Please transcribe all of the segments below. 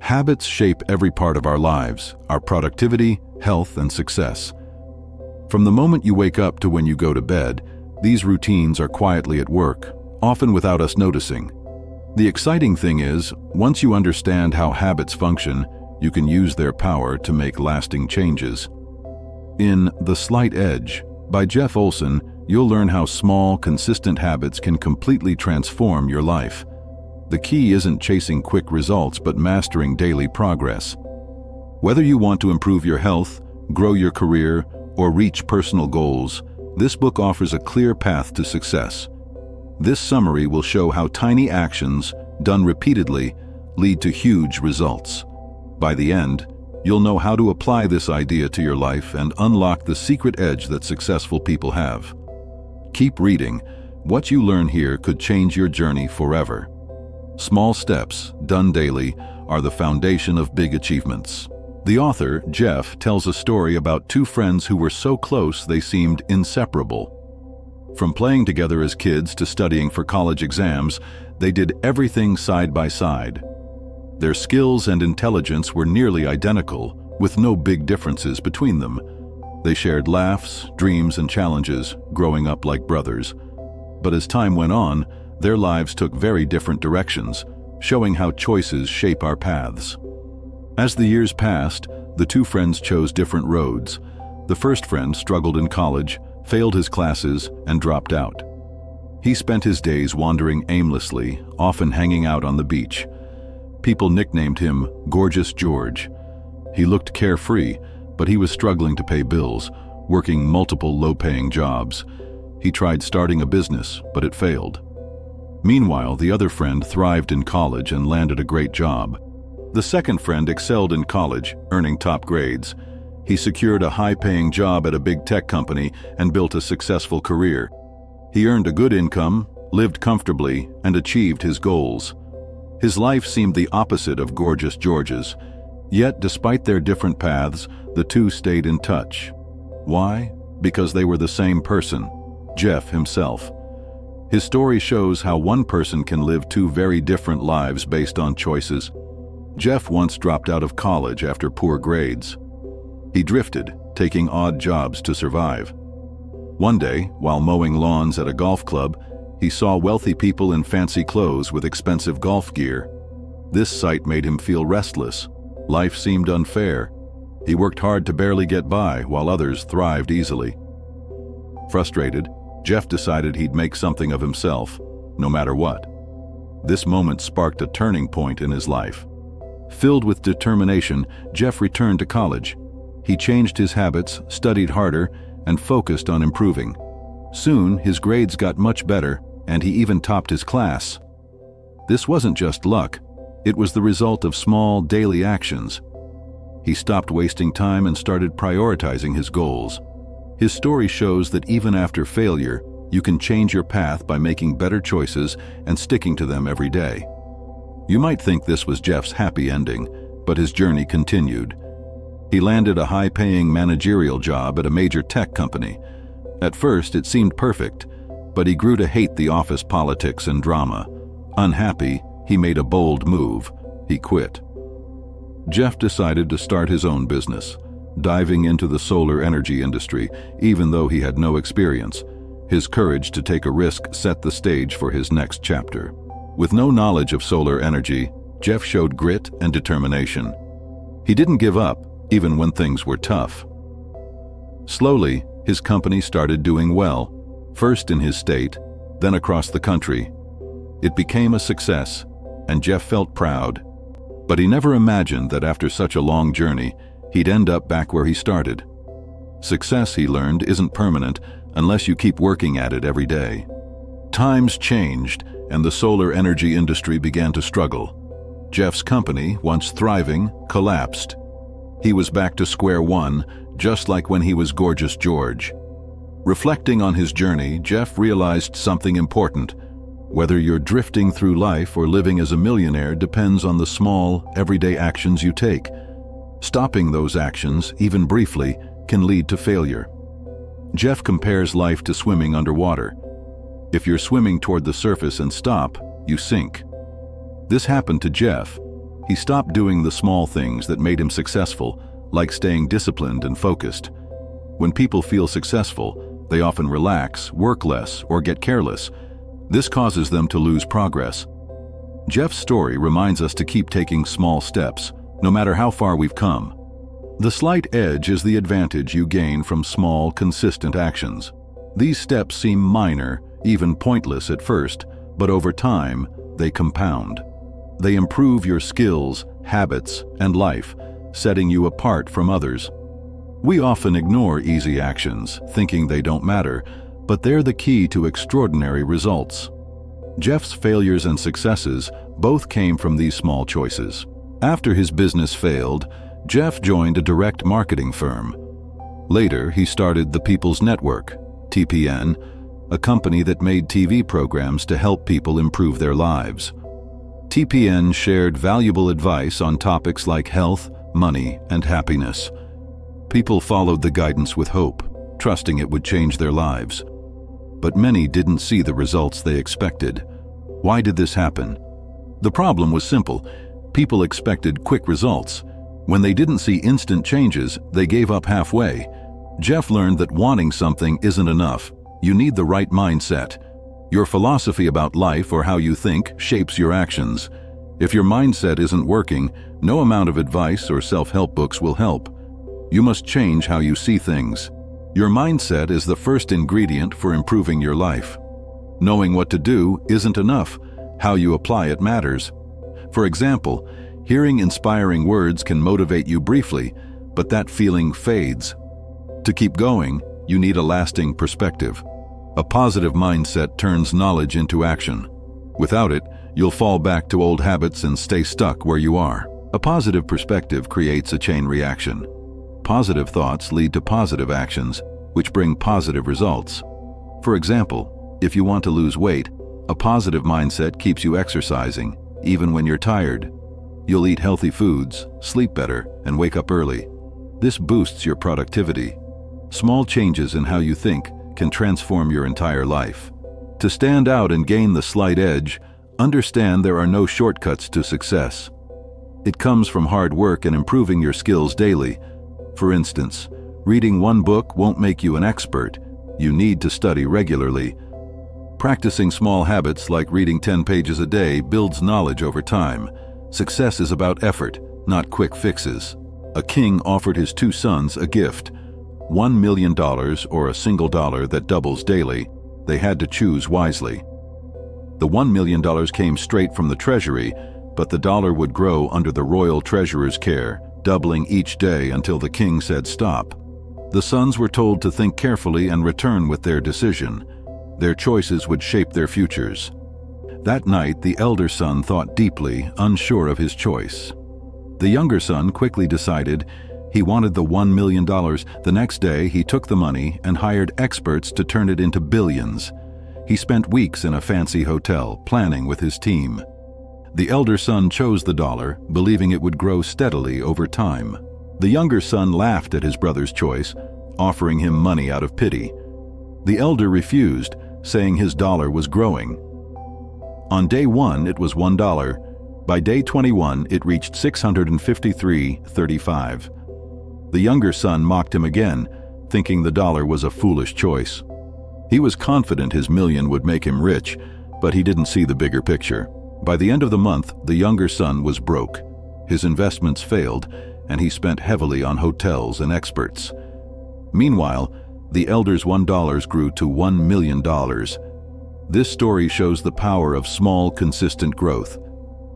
Habits shape every part of our lives, our productivity, health, and success. From the moment you wake up to when you go to bed, these routines are quietly at work, often without us noticing. The exciting thing is, once you understand how habits function, you can use their power to make lasting changes. In The Slight Edge by Jeff Olson, you'll learn how small, consistent habits can completely transform your life. The key isn't chasing quick results, but mastering daily progress. Whether you want to improve your health, grow your career, or reach personal goals, this book offers a clear path to success. This summary will show how tiny actions, done repeatedly, lead to huge results. By the end, you'll know how to apply this idea to your life and unlock the secret edge that successful people have. Keep reading. What you learn here could change your journey forever. Small steps, done daily, are the foundation of big achievements. The author, Jeff, tells a story about two friends who were so close they seemed inseparable. From playing together as kids to studying for college exams, they did everything side by side. Their skills and intelligence were nearly identical, with no big differences between them. They shared laughs, dreams, and challenges, growing up like brothers. But as time went on, their lives took very different directions, showing how choices shape our paths. As the years passed, the two friends chose different roads. The first friend struggled in college, failed his classes, and dropped out. He spent his days wandering aimlessly, often hanging out on the beach. People nicknamed him Gorgeous George. He looked carefree, but he was struggling to pay bills, working multiple low-paying jobs. He tried starting a business, but it failed. Meanwhile, the other friend thrived in college and landed a great job. The second friend excelled in college, earning top grades. He secured a high-paying job at a big tech company and built a successful career. He earned a good income, lived comfortably, and achieved his goals. His life seemed the opposite of Gorgeous George's. Yet, despite their different paths, the two stayed in touch. Why? Because they were the same person, Jeff himself. His story shows how one person can live two very different lives based on choices. Jeff once dropped out of college after poor grades. He drifted, taking odd jobs to survive. One day, while mowing lawns at a golf club, he saw wealthy people in fancy clothes with expensive golf gear. This sight made him feel restless. Life seemed unfair. He worked hard to barely get by, while others thrived easily. Frustrated, Jeff decided he'd make something of himself, no matter what. This moment sparked a turning point in his life. Filled with determination, Jeff returned to college. He changed his habits, studied harder, and focused on improving. Soon, his grades got much better, and he even topped his class. This wasn't just luck. It was the result of small, daily actions. He stopped wasting time and started prioritizing his goals. His story shows that even after failure, you can change your path by making better choices and sticking to them every day. You might think this was Jeff's happy ending, but his journey continued. He landed a high-paying managerial job at a major tech company. At first, it seemed perfect, but he grew to hate the office politics and drama. Unhappy, he made a bold move. He quit. Jeff decided to start his own business, diving into the solar energy industry, even though he had no experience. His courage to take a risk set the stage for his next chapter. With no knowledge of solar energy, Jeff showed grit and determination. He didn't give up, even when things were tough. Slowly, his company started doing well, first in his state, then across the country. It became a success, and Jeff felt proud. But he never imagined that after such a long journey, he'd end up back where he started. Success, he learned, isn't permanent unless you keep working at it every day. Times changed, and the solar energy industry began to struggle. Jeff's company, once thriving, collapsed. He was back to square one, just like when he was Gorgeous George. Reflecting on his journey, Jeff realized something important. Whether you're drifting through life or living as a millionaire depends on the small, everyday actions you take. Stopping those actions, even briefly, can lead to failure. Jeff compares life to swimming underwater. If you're swimming toward the surface and stop, you sink. This happened to Jeff. He stopped doing the small things that made him successful, like staying disciplined and focused. When people feel successful, they often relax, work less, or get careless. This causes them to lose progress. Jeff's story reminds us to keep taking small steps, no matter how far we've come. The slight edge is the advantage you gain from small, consistent actions. These steps seem minor, even pointless at first, but over time, they compound. They improve your skills, habits, and life, setting you apart from others. We often ignore easy actions, thinking they don't matter, but they're the key to extraordinary results. Jeff's failures and successes both came from these small choices. After his business failed, Jeff joined a direct marketing firm. Later, he started the People's Network, TPN, a company that made TV programs to help people improve their lives. TPN shared valuable advice on topics like health, money, and happiness. People followed the guidance with hope, trusting it would change their lives. But many didn't see the results they expected. Why did this happen? The problem was simple. People expected quick results. When they didn't see instant changes, they gave up halfway. Jeff learned that wanting something isn't enough. You need the right mindset. Your philosophy about life or how you think shapes your actions. If your mindset isn't working, no amount of advice or self-help books will help. You must change how you see things. Your mindset is the first ingredient for improving your life. Knowing what to do isn't enough. How you apply it matters. For example, hearing inspiring words can motivate you briefly, but that feeling fades. To keep going, you need a lasting perspective. A positive mindset turns knowledge into action. Without it, you'll fall back to old habits and stay stuck where you are. A positive perspective creates a chain reaction. Positive thoughts lead to positive actions, which bring positive results. For example, if you want to lose weight, a positive mindset keeps you exercising, even when you're tired. You'll eat healthy foods, sleep better, and wake up early. This boosts your productivity. Small changes in how you think can transform your entire life. To stand out and gain the slight edge, understand there are no shortcuts to success. It comes from hard work and improving your skills daily. For instance, reading one book won't make you an expert. You need to study regularly. Practicing small habits like reading 10 pages a day builds knowledge over time. Success is about effort, not quick fixes. A king offered his 2 sons a gift, $1 million or a single dollar that doubles daily. They had to choose wisely. The $1 million came straight from the treasury, but the dollar would grow under the royal treasurer's care, doubling each day until the king said stop. The sons were told to think carefully and return with their decision. Their choices would shape their futures. That night, the elder son thought deeply, unsure of his choice. The younger son quickly decided he wanted the $1 million. The next day, he took the money and hired experts to turn it into billions. He spent weeks in a fancy hotel, planning with his team. The elder son chose the dollar, believing it would grow steadily over time. The younger son laughed at his brother's choice, offering him money out of pity. The elder refused, saying his dollar was growing. On day 1, it was $1. By day 21, it reached $653.35. The younger son mocked him again, thinking the dollar was a foolish choice. He was confident his million would make him rich, but he didn't see the bigger picture. By the end of the month, the younger son was broke. His investments failed, and he spent heavily on hotels and experts. Meanwhile, the elder's $1 grew to $1 million. This story shows the power of small, consistent growth.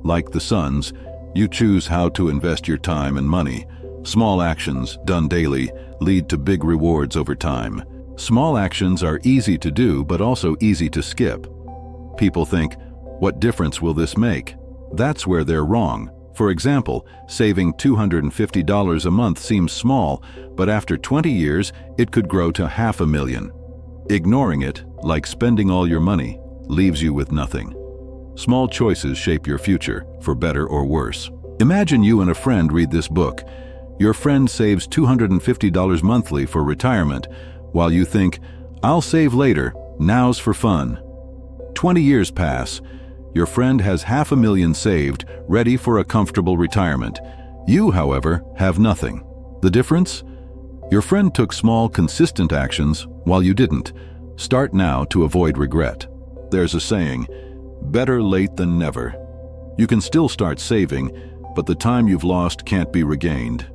Like the sons, you choose how to invest your time and money. Small actions, done daily, lead to big rewards over time. Small actions are easy to do, but also easy to skip. People think, what difference will this make? That's where they're wrong. For example, saving $250 a month seems small, but after 20 years, it could grow to $500,000. Ignoring it, like spending all your money, leaves you with nothing. Small choices shape your future, for better or worse. Imagine you and a friend read this book. Your friend saves $250 monthly for retirement, while you think, I'll save later, now's for fun. 20 years pass. Your friend has $500,000 saved, ready for a comfortable retirement. You, however, have nothing. The difference? Your friend took small, consistent actions while you didn't. Start now to avoid regret. There's a saying, better late than never. You can still start saving, but the time you've lost can't be regained.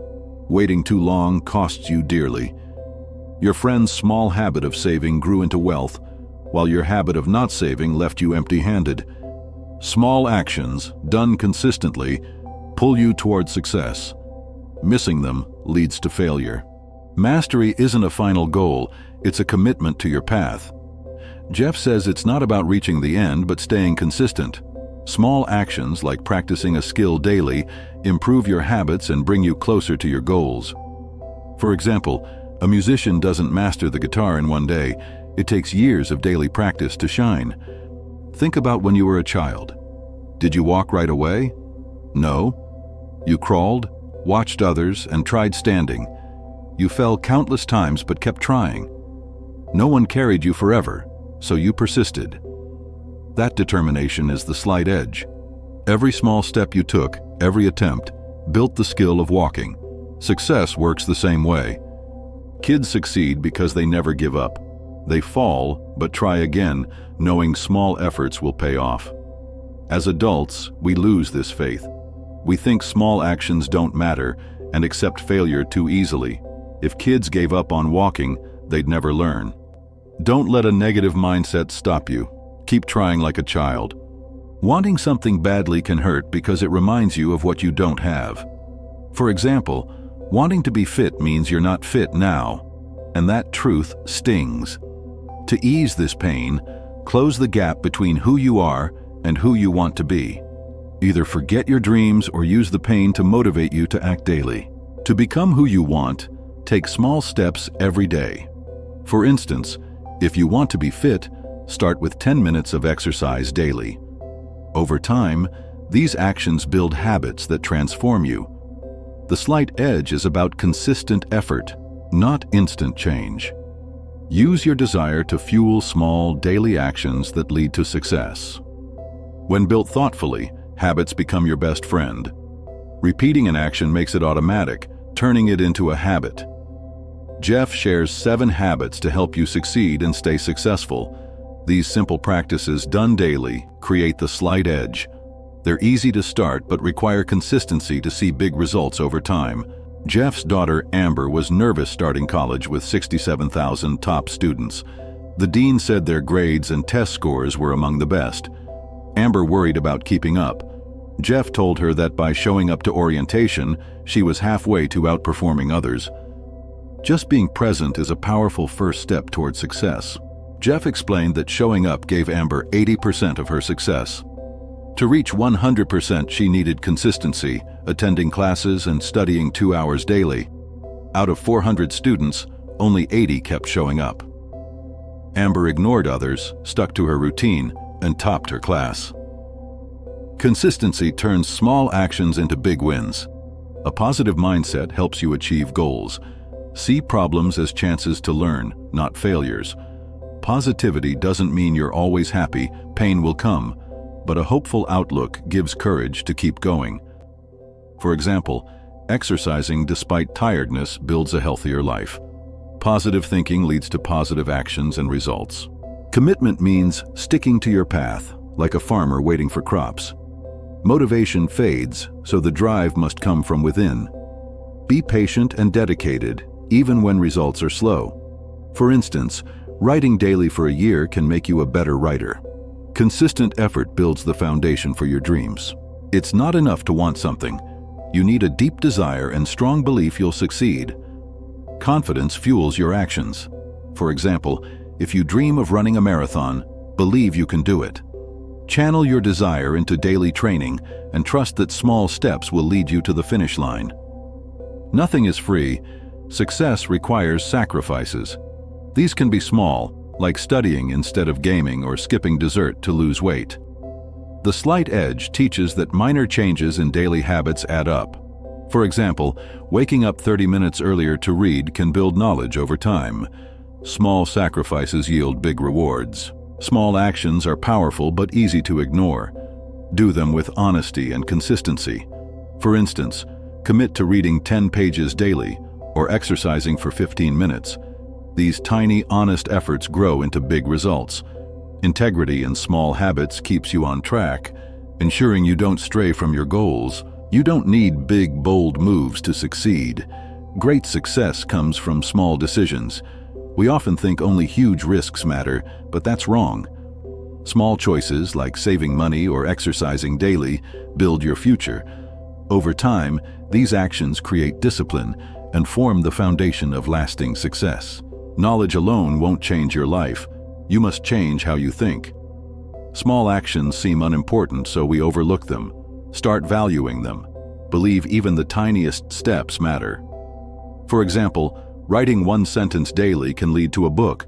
Waiting too long costs you dearly. Your friend's small habit of saving grew into wealth, while your habit of not saving left you empty-handed. Small actions, done consistently, pull you toward success. Missing them leads to failure. Mastery isn't a final goal, it's a commitment to your path. Jeff says it's not about reaching the end, but staying consistent. Small actions, like practicing a skill daily, improve your habits and bring you closer to your goals. For example, a musician doesn't master the guitar in one day. It takes years of daily practice to shine. Think about when you were a child. Did you walk right away? No. You crawled, watched others, and tried standing. You fell countless times but kept trying. No one carried you forever, so you persisted. That determination is the slight edge. Every small step you took, every attempt, built the skill of walking. Success works the same way. Kids succeed because they never give up. They fall, but try again, knowing small efforts will pay off. As adults, we lose this faith. We think small actions don't matter and accept failure too easily. If kids gave up on walking, they'd never learn. Don't let a negative mindset stop you. Keep trying like a child. Wanting something badly can hurt because it reminds you of what you don't have. For example, wanting to be fit means you're not fit now, and that truth stings. To ease this pain, close the gap between who you are and who you want to be. Either forget your dreams or use the pain to motivate you to act daily. To become who you want, take small steps every day. For instance, if you want to be fit, start with 10 minutes of exercise daily. Over time, these actions build habits that transform you. The slight edge is about consistent effort, not instant change. Use your desire to fuel small, daily actions that lead to success. When built thoughtfully, habits become your best friend. Repeating an action makes it automatic, turning it into a habit. Jeff shares 7 habits to help you succeed and stay successful. These simple practices done daily create the slight edge. They're easy to start but require consistency to see big results over time. Jeff's daughter Amber was nervous starting college with 67,000 top students. The dean said their grades and test scores were among the best. Amber worried about keeping up. Jeff told her that by showing up to orientation, she was halfway to outperforming others. Just being present is a powerful first step toward success. Jeff explained that showing up gave Amber 80% of her success. To reach 100%, she needed consistency, attending classes and studying 2 hours daily. Out of 400 students, only 80 kept showing up. Amber ignored others, stuck to her routine, and topped her class. Consistency turns small actions into big wins. A positive mindset helps you achieve goals. See problems as chances to learn, not failures. Positivity doesn't mean you're always happy, pain will come, but a hopeful outlook gives courage to keep going. For example, exercising despite tiredness builds a healthier life. Positive thinking leads to positive actions and results. Commitment means sticking to your path, like a farmer waiting for crops. Motivation fades, so the drive must come from within. Be patient and dedicated, even when results are slow. For instance, writing daily for a year can make you a better writer. Consistent effort builds the foundation for your dreams. It's not enough to want something. You need a deep desire and strong belief you'll succeed. Confidence fuels your actions. For example, if you dream of running a marathon, believe you can do it. Channel your desire into daily training and trust that small steps will lead you to the finish line. Nothing is free. Success requires sacrifices. These can be small, like studying instead of gaming or skipping dessert to lose weight. The slight edge teaches that minor changes in daily habits add up. For example, waking up 30 minutes earlier to read can build knowledge over time. Small sacrifices yield big rewards. Small actions are powerful but easy to ignore. Do them with honesty and consistency. For instance, commit to reading 10 pages daily or exercising for 15 minutes. These tiny, honest efforts grow into big results. Integrity in small habits keeps you on track, ensuring you don't stray from your goals. You don't need big, bold moves to succeed. Great success comes from small decisions. We often think only huge risks matter, but that's wrong. Small choices like saving money or exercising daily build your future. Over time, these actions create discipline and form the foundation of lasting success. Knowledge alone won't change your life. You must change how you think. Small actions seem unimportant, so we overlook them. Start valuing them. Believe even the tiniest steps matter. For example, writing one sentence daily can lead to a book.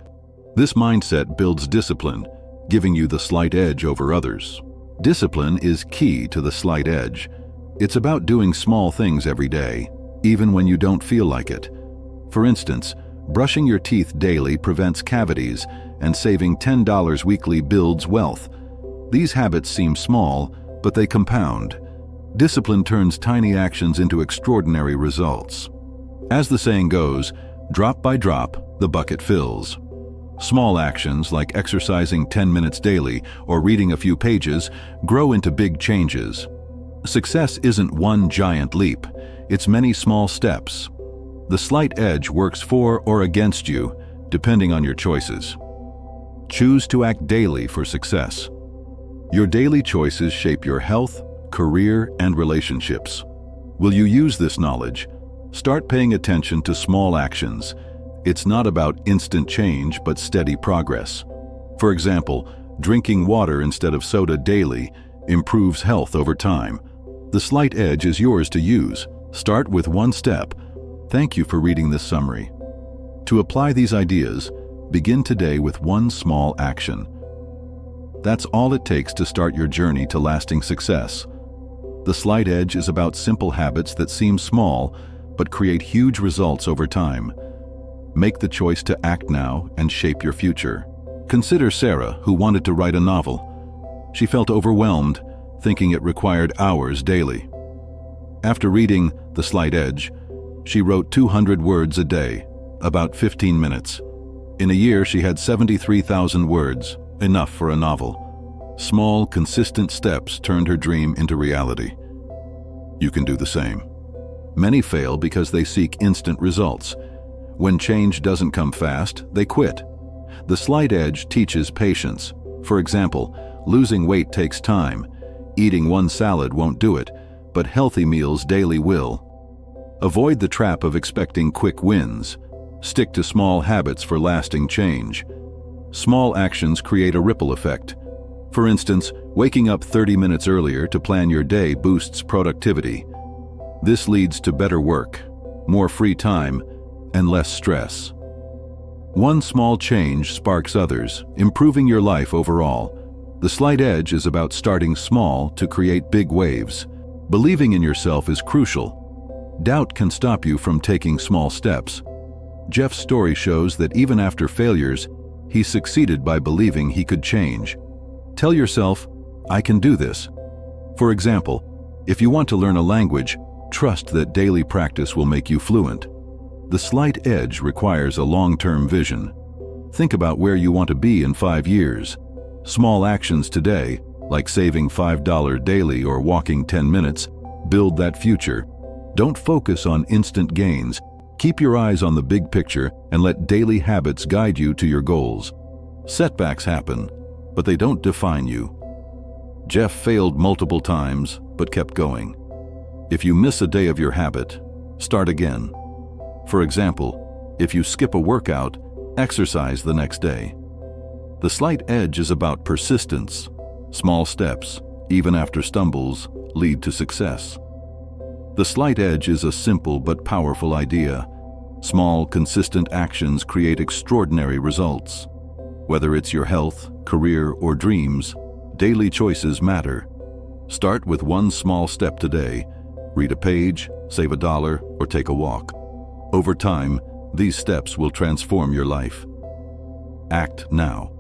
This mindset builds discipline, giving you the slight edge over others. Discipline is key to the slight edge. It's about doing small things every day, even when you don't feel like it. For instance, brushing your teeth daily prevents cavities, and saving $10 weekly builds wealth. These habits seem small, but they compound. Discipline turns tiny actions into extraordinary results. As the saying goes, drop by drop, the bucket fills. Small actions like exercising 10 minutes daily or reading a few pages grow into big changes. Success isn't one giant leap, it's many small steps. The slight edge works for or against you, depending on your choices. Choose to act daily for success. Your daily choices shape your health, career, and relationships. Will you use this knowledge? Start paying attention to small actions. It's not about instant change, but steady progress. For example, drinking water instead of soda daily improves health over time. The slight edge is yours to use. Start with one step. Thank you for reading this summary. To apply these ideas, begin today with one small action. That's all it takes to start your journey to lasting success. The slight edge is about simple habits that seem small, but create huge results over time. Make the choice to act now and shape your future. Consider Sarah, who wanted to write a novel. She felt overwhelmed, thinking it required hours daily. After reading The Slight Edge, she wrote 200 words a day, about 15 minutes. In a year, she had 73,000 words, enough for a novel. Small, consistent steps turned her dream into reality. You can do the same. Many fail because they seek instant results. When change doesn't come fast, they quit. The slight edge teaches patience. For example, losing weight takes time. Eating one salad won't do it, but healthy meals daily will. Avoid the trap of expecting quick wins. Stick to small habits for lasting change. Small actions create a ripple effect. For instance, waking up 30 minutes earlier to plan your day boosts productivity. This leads to better work, more free time, and less stress. One small change sparks others, improving your life overall. The slight edge is about starting small to create big waves. Believing in yourself is crucial. Doubt can stop you from taking small steps. Jeff's story shows that even after failures, he succeeded by believing he could change. Tell yourself, I can do this. For example, if you want to learn a language, trust that daily practice will make you fluent. The slight edge requires a long-term vision. Think about where you want to be in 5 years. Small actions today, like saving $5 daily or walking 10 minutes, build that future. Don't focus on instant gains. Keep your eyes on the big picture and let daily habits guide you to your goals. Setbacks happen, but they don't define you. Jeff failed multiple times, but kept going. If you miss a day of your habit, start again. For example, if you skip a workout, exercise the next day. The slight edge is about persistence. Small steps, even after stumbles, lead to success. The slight edge is a simple but powerful idea. Small, consistent actions create extraordinary results. Whether it's your health, career, or dreams, daily choices matter. Start with one small step today. Read a page, save $1, or take a walk. Over time, these steps will transform your life. Act now.